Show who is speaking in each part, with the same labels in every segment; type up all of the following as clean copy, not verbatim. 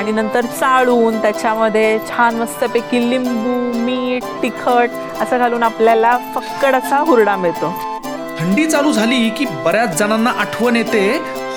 Speaker 1: आणि नंतर चाळून त्याच्यामध्ये छान मस्तपैकी लिंबू, मीठ, तिखट असं घालून आपल्याला फक्कड असा हुरडा मिळतो.
Speaker 2: थंडी चालू झाली की बऱ्याच जणांना आठवण येते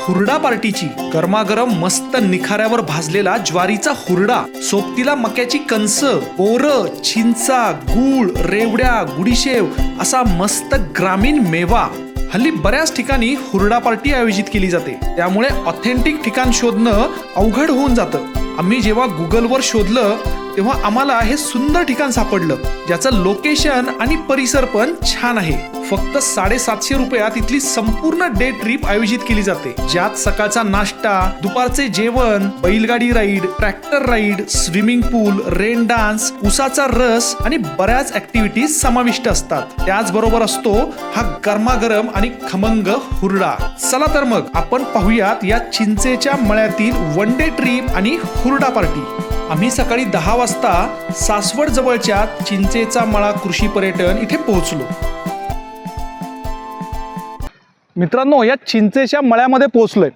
Speaker 2: हुरडा पार्टीची. गरमागरम मस्त निखाऱ्यावर भाजलेला ज्वारीचा हुरडा, सोबतीला मक्याची कणस, बोरं, चिंचा, गूळ, रेवड्या, गुडीशेव असा मस्त ग्रामीण मेवा. हल्ली बऱ्याच ठिकाणी हुरडा पार्टी आयोजित केली जाते, त्यामुळे ऑथेंटिक ठिकाण शोधणं अवघड होऊन जातं. आम्ही जेव्हा गुगलवर शोधलं तेव्हा आम्हाला हे सुंदर ठिकाण सापडलं, ज्याचं लोकेशन आणि परिसर पण छान आहे. फक्त 750 रुपयात इथली संपूर्ण डे ट्रिप आयोजित केली जाते, ज्यात सकाळचा नाश्ता, दुपारचे जेवण, बैलगाडी राईड, ट्रॅक्टर राईड, स्विमिंग पूल, रेन डान्स, उसाचा रस आणि बऱ्याच ऍक्टिव्हिटीज समाविष्ट असतात. त्याचबरोबर असतो हा गरमागरम आणि खमंग हुरडा. चला तर मग आपण पाहूयात या चिंचेच्या मळ्यातील वन डे ट्रिप आणि हुरडा पार्टी. आम्ही सकाळी 10 वाजता सासवड जवळच्या चिंचेचा मळा कृषी पर्यटन इथे पोहोचलो. मित्रांनो, या चिंचेच्या मळ्यामध्ये पोहोचलोय.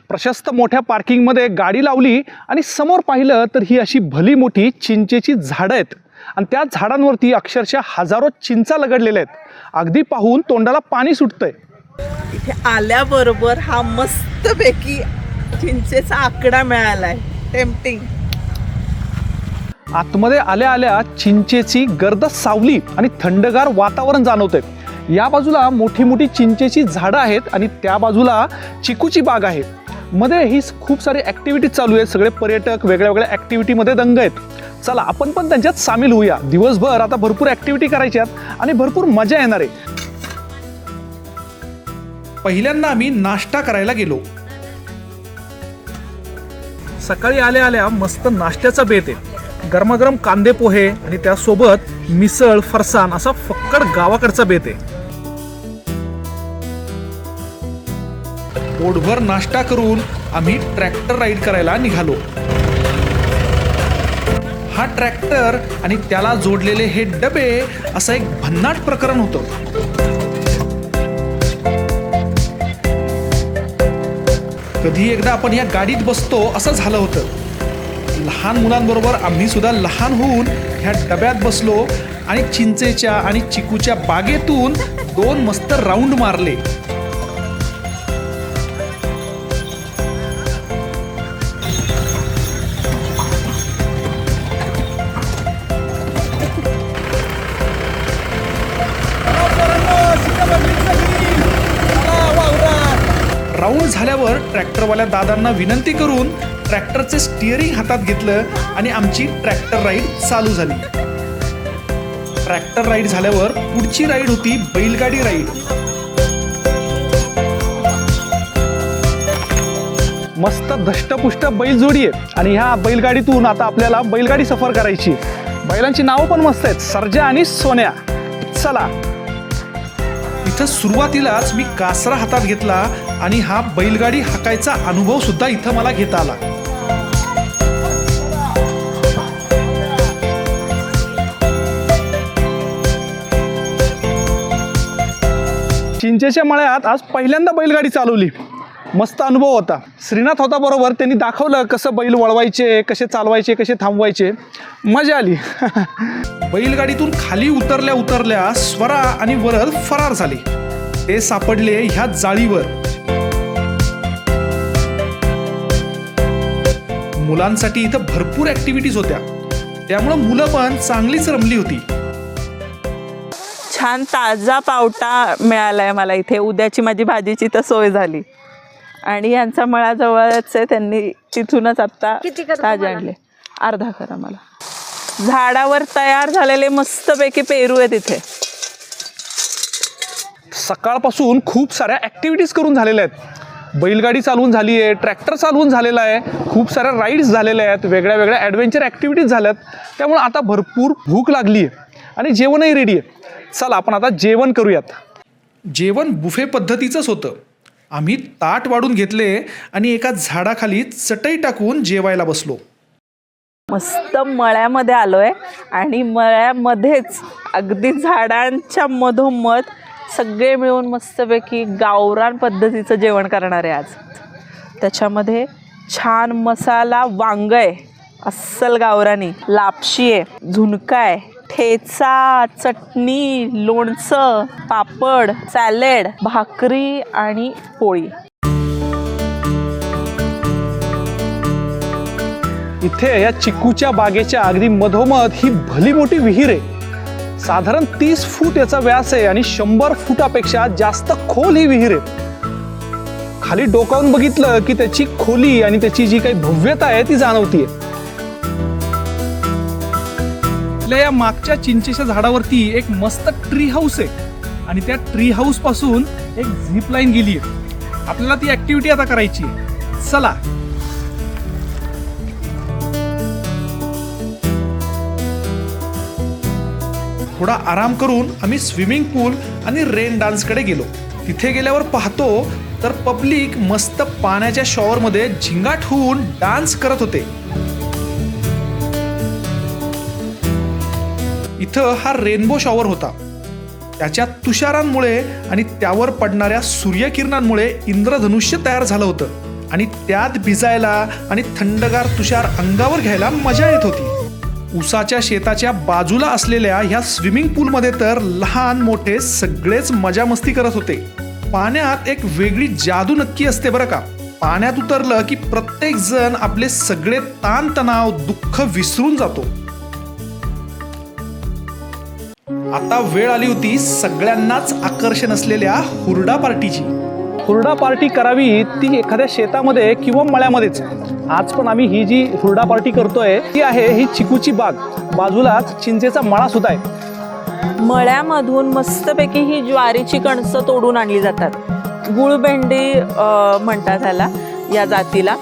Speaker 2: प्रशस्त मोठ्या पार्किंगमध्ये गाडी लावली आणि समोर पाहिलं तर ही अशी भली मोठी चिंचेची झाडं आहेत आणि त्या झाडांवरती अक्षरशः हजारो चिंचा लगडलेल्या आहेत. अगदी पाहून तोंडाला पाणी सुटतंय.
Speaker 1: इथे आल्याबरोबर हा मस्तपैकी चिंचेचा आकडा मिळालाय, टेम्पटिंग.
Speaker 2: आतमध्ये आल्या आल्या चिंचेची गर्द सावली आणि थंडगार वातावरण जाणवतंय. या बाजूला मोठी मोठी चिंचेची झाडं आहेत आणि त्या बाजूला चिकूची बाग आहे. मध्ये ही खूप सारी ऍक्टिव्हिटी चालू आहेत. सगळे पर्यटक वेगळ्या वेगळ्या ऍक्टिव्हिटीमध्ये दंग आहेत. चला आपण पण त्यांच्यात सामील होऊया. दिवसभर आता भरपूर ऍक्टिव्हिटी करायच्यात आणि भरपूर मजा येणार आहे. पहिल्यांदा आम्ही नाश्ता करायला गेलो. सकाळी आल्या आल्या मस्त नाश्त्याचा बेत आहे. गरमागरम कांदे पोहे आणि त्यासोबत मिसळ, फरसाण असा फक्कड गावाकडचा बेत आहे. पोटभर नाश्ता करून आम्ही ट्रॅक्टर राईड करायला निघालो. हा ट्रॅक्टर आणि त्याला जोडलेले हे डबे असं एक भन्नाट प्रकरण होतं. कधी एकदा आपण या गाडीत बसतो असं झालं होतं. लहान मुलांबरोबर आम्ही सुद्धा लहान होऊन ह्या डब्यात बसलो आणि चिंचेच्या आणि चिकूच्या बागेतून 2 मस्त राऊंड मारले. राऊंड झाल्यावर ट्रॅक्टरवाल्या दादांना विनंती करून ट्रॅक्टरचे स्टिअरिंग हातात घेतलं आणि आमची ट्रॅक्टर राईड चालू झाली. ट्रॅक्टर राईड झाल्यावर पुढची राईड होती बैलगाडी राईड. मस्त धष्टपुष्ट बैलजोडी आहे आणि ह्या बैलगाडीतून आता आपल्याला बैलगाडी सफर करायची. बैलांची नावं पण मस्त आहेत, सर्जा आणि सोन्या. चला. इथं सुरुवातीलाच मी कासरा हातात घेतला आणि हा बैलगाडी हाकायचा अनुभव सुद्धा इथं मला घेता आला. चिंचेच्या मळ्यात आज पहिल्यांदा बैलगाडी चालवली. मस्त अनुभव होता. श्रीनाथ होता बरोबर. त्यांनी दाखवलं कसं बैल वळवायचे, कसे चालवायचे, कसे थांबवायचे. मजा आली. बैलगाडीतून खाली उतरल्या उतरल्या स्वरा आणि वरद फरार झाले. ते सापडले ह्या जाळीवर. मुलांसाठी इथं भरपूर ऍक्टिव्हिटीज होत्या, त्यामुळे मुलं पण चांगलीच रमली होती.
Speaker 1: छान ताजा पावटा मिळालाय मला इथे. उद्याची माझी भाजीची तर सोय झाली आणि यांचा मळा जवळच आहे. त्यांनी तिथूनच आता ताजे आणले. अर्धा करा मला. झाडावर तयार झालेले मस्तपैकी पेरू आहे तिथे.
Speaker 2: सकाळपासून खूप साऱ्या ऍक्टिव्हिटीज करून झालेल्या आहेत. बैलगाडी चालवून झाली आहे, ट्रॅक्टर चालवून झालेला आहे, खूप साऱ्या राईड्स झालेल्या आहेत, वेगळ्या वेगळ्या ॲडव्हेंचर ॲक्टिव्हिटीज झाल्यात. त्यामुळे आता भरपूर भूक लागली आहे आणि जेवणही रेडी आहे. चला आपण आता जेवण करूयात. जेवण बुफे पद्धतीचंच होतं. आम्ही ताट वाढून घेतले आणि एका झाडाखाली चटई टाकून जेवायला बसलो.
Speaker 1: मस्त मळ्यामध्ये आलोय आणि मळ्यामध्येच अगदी झाडांच्या मधोमध सगळे मिळून मस्तपैकी गावरान पद्धतीचं जेवण करणार आहे आज. त्याच्यामध्ये छान मसाला वांग आहे, अस्सल गावरानी, लापशी आहे, झुणका आहे, ठेचा, चटणी, लोणचं, पापड, सॅलेड, भाकरी आणि पोळी.
Speaker 2: इथे या चिकूच्या बागेच्या अगदी मधोमध ही भली मोठी विहीर आहे. साधारण 30 फूट याचा व्यास आहे आणि 100 फुटापेक्षा जास्त खोल ही विहीर आहे. खाली डोकावून बघितलं की त्याची खोली आणि त्याची जी काही भव्यता आहे ती जाणवतीये. या मागच्या चिंचेच्या झाडावरती एक मस्त ट्री हाऊस आहे आणि त्या ट्री हाऊस पासून एक झिप लाईन गेली आहे. आपल्याला ती ऍक्टिव्हिटी आता करायची आहे. चला. थोडा आराम करून आम्ही स्विमिंग पूल आणि रेन डान्सकडे गेलो. तिथे गेल्यावर पाहतो तर पब्लिक मस्त पाण्याच्या शॉवरमध्ये झिंगाट होऊन डान्स करत होते. इथं हा रेनबो शॉवर होता. त्याच्या तुषारांमुळे आणि त्यावर पडणाऱ्या सूर्यकिरणांमुळे इंद्रधनुष्य तयार झालं होतं आणि त्यात भिजायला आणि थंडगार तुषार अंगावर घ्यायला मजा येत होती. उसाच्या शेताच्या बाजूला असलेल्या ह्या स्विमिंग पूलमध्ये तर लहान मोठे सगळेच मजा मस्ती करत होते. पाण्यात एक वेगळी जादू नक्की असते बरं का. पाण्यात उतरलं की प्रत्येक जण आपले सगळे ताणतणाव, दुःख विसरून जातो. आता वेळ आली होती सगळ्यांनाच आकर्षण असलेल्या हुरडा पार्टीची. हुरडा पार्टी करावी ती एखाद्या शेतामध्ये किंवा मळ्यामध्येच. आज पण आम्ही ही जी हुरडा पार्टी करतोय ती आहे ही चिकूची बाग. बाजूलाच चिंचेचा मळा सुद्धा आहे.
Speaker 1: मळ्यामधून मस्तपैकी ही ज्वारीची कणसं तोडून आणली जातात. गुळभेंडी म्हणतात ह्याला, या जातीला.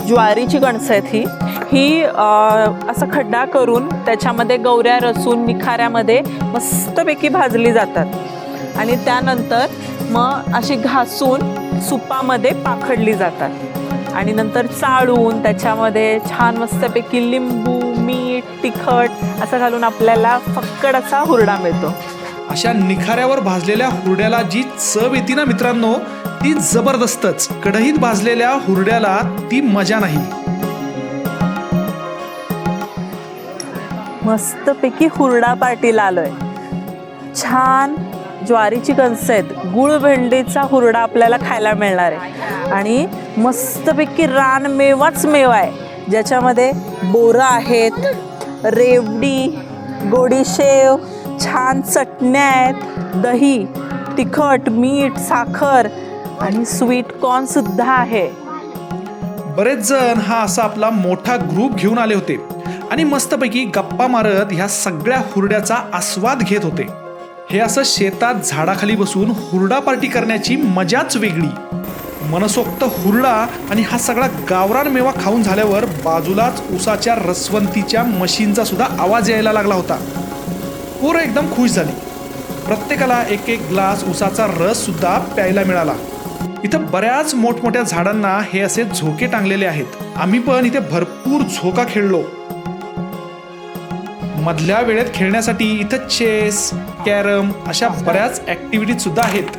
Speaker 1: ज्वारीची कणसं आहेत ही असा खड्डा करून त्याच्यामध्ये गौऱ्या रसून निखाऱ्यामध्ये मस्तपैकी भाजली जातात आणि त्यानंतर मग अशी घासून सुपामध्ये पाखडली जातात आणि नंतर चाळून त्याच्यामध्ये छान मस्तपैकी लिंबू, मीठ, तिखट असं घालून आपल्याला फक्कड असा हुरडा मिळतो.
Speaker 2: अशा निखाऱ्यावर भाजलेल्या हुरड्याला जी चव येते ना मित्रांनो, ती जबरदस्तच. कढईत भाजलेल्या हुरड्याला ती मजा नाही.
Speaker 1: मस्तपैकी हुरडा पार्टीला आलोय. छान ज्वारीची कणसं आहेत, गुळभेंडीचा हुरडा आपल्याला खायला मिळणार आहे आणि मस्तपैकी रानमेवाच मेवा आहे, ज्याच्यामध्ये बोरं आहेत, रेवडी, गोडीशेव, छान चटण्या आहेत, दही, तिखट, मीठ, साखर आणि स्वीट कॉर्न सुद्धा आहे.
Speaker 2: बरेच जण हा असा आपला मोठा ग्रुप घेऊन आले होते आणि मस्तपैकी गप्पा मारत ह्या सगळ्या हुरड्याचा आस्वाद घेत होते. हे असं शेतात झाडाखाली बसून हुरडा पार्टी करण्याची मजाच वेगळी. मनसोक्त हुरडा आणि हा सगळा गावरान मेवा खाऊन झाल्यावर बाजूलाच उसाच्या रसवंतीच्या मशीनचा सुद्धा आवाज यायला लागला होता. पोरं एकदम खुश झाली. प्रत्येकाला एक एक ग्लास उसाचा रस सुद्धा प्यायला मिळाला. इथं बऱ्याच मोठमोठ्या झाडांना हे असे झोके टांगलेले आहेत. आम्ही पण इथे भरपूर झोका खेळलो. मधल्या वेळेत खेळण्यासाठी इथं चेस, कॅरम अशा बऱ्याच ऍक्टिव्हिटीज सुद्धा आहेत.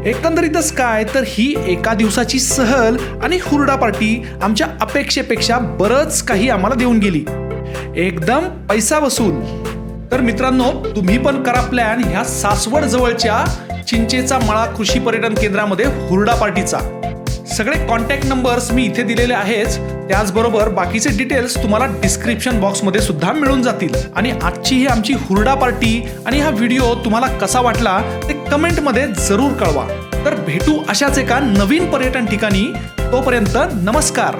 Speaker 2: एकंदरीतच काय तर ही एका दिवसाची सहल आणि हुरडा पार्टी आमच्या अपेक्षेपेक्षा बरंच काही आम्हाला देऊन गेली. एकदम पैसा वसूल. तर मित्रांनो, तुम्ही पण करा प्लॅन ह्या सासवड जवळच्या चिंचेचा मळा कृषी पर्यटन केंद्रामध्ये हुरडा पार्टीचा. सगळे कॉन्टॅक्ट नंबर्स मी इथे दिलेले आहेच. त्याचबरोबर बाकीचे डिटेल्स तुम्हाला डिस्क्रिप्शन बॉक्समध्ये सुद्धा मिळून जातील. आणि आजची ही आमची हुरडा पार्टी आणि हा व्हिडिओ तुम्हाला कसा वाटला ते कमेंटमध्ये जरूर कळवा. तर भेटू अशाच एका नवीन पर्यटन ठिकाणी. तोपर्यंत नमस्कार.